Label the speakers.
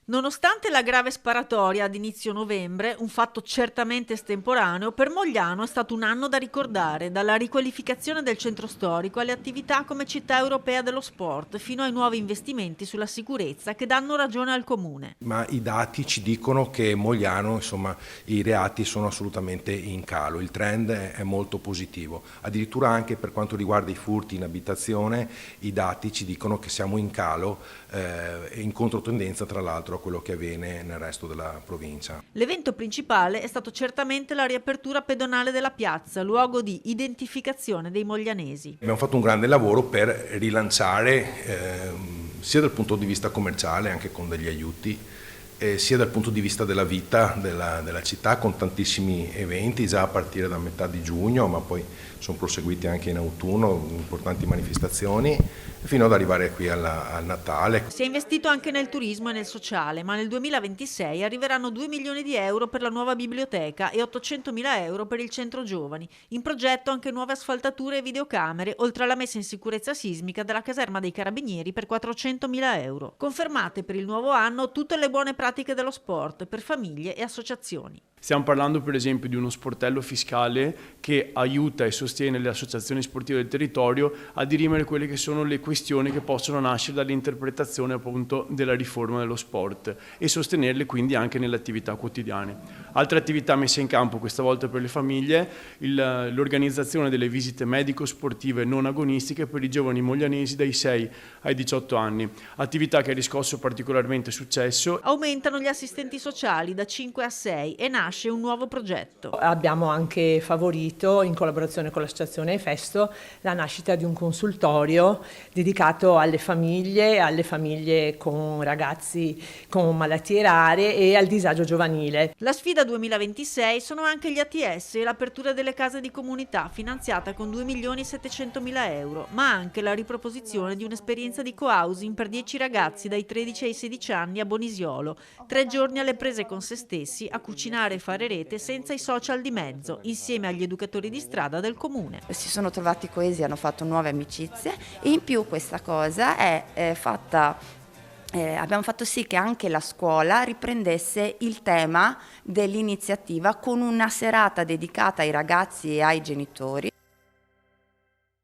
Speaker 1: Nonostante la grave sparatoria ad inizio novembre, un fatto certamente estemporaneo, per Mogliano è stato un anno da ricordare, dalla riqualificazione del centro storico alle attività come città europea dello sport, fino ai nuovi investimenti sulla sicurezza che danno ragione al comune.
Speaker 2: Ma i dati ci dicono che Mogliano, insomma, i reati sono assolutamente in calo, il trend è molto positivo. Addirittura anche per quanto riguarda i furti in abitazione, i dati ci dicono che siamo in calo e in controtendenza tra l'altro a quello che avviene nel resto della provincia.
Speaker 1: L'evento principale è stato certamente la riapertura pedonale della piazza, luogo di identificazione dei moglianesi.
Speaker 2: Abbiamo fatto un grande lavoro per rilanciare sia dal punto di vista commerciale, anche con degli aiuti, sia dal punto di vista della vita della città, con tantissimi eventi già a partire da metà di giugno, ma poi sono proseguiti anche in autunno, importanti manifestazioni, fino ad arrivare qui al Natale.
Speaker 1: Si è investito anche nel turismo e nel sociale, ma nel 2026 arriveranno 2 milioni di euro per la nuova biblioteca e 800 mila euro per il centro giovani. In progetto anche nuove asfaltature e videocamere, oltre alla messa in sicurezza sismica della caserma dei Carabinieri per 400 mila euro. Confermate per il nuovo anno tutte le buone pratiche dello sport per famiglie e associazioni.
Speaker 3: Stiamo parlando per esempio di uno sportello fiscale che aiuta e sostiene le associazioni sportive del territorio a dirimere quelle che sono le questioni che possono nascere dall'interpretazione appunto della riforma dello sport e sostenerle quindi anche nelle attività quotidiane. Altre attività messe in campo questa volta per le famiglie, l'organizzazione delle visite medico-sportive non agonistiche per i giovani moglianesi dai 6 ai 18 anni, attività che ha riscosso particolarmente successo.
Speaker 1: Aumentano gli assistenti sociali da 5 a 6 e nasce un nuovo progetto.
Speaker 4: Abbiamo anche favorito, in collaborazione con l'associazione Festo, la nascita di un consultorio dedicato alle famiglie con ragazzi con malattie rare e al disagio giovanile.
Speaker 1: La sfida 2026 sono anche gli ATS e l'apertura delle case di comunità finanziata con 2 milioni e 700 mila euro, ma anche la riproposizione di un'esperienza di co-housing per 10 ragazzi dai 13 ai 16 anni a Bonisiolo, 3 giorni alle prese con se stessi a cucinare e fare rete senza i social di mezzo, insieme agli educatori di strada del comune.
Speaker 5: Si sono trovati coesi, hanno fatto nuove amicizie e in più questa cosa è fatta. Abbiamo fatto sì che anche la scuola riprendesse il tema dell'iniziativa con una serata dedicata ai ragazzi e ai genitori.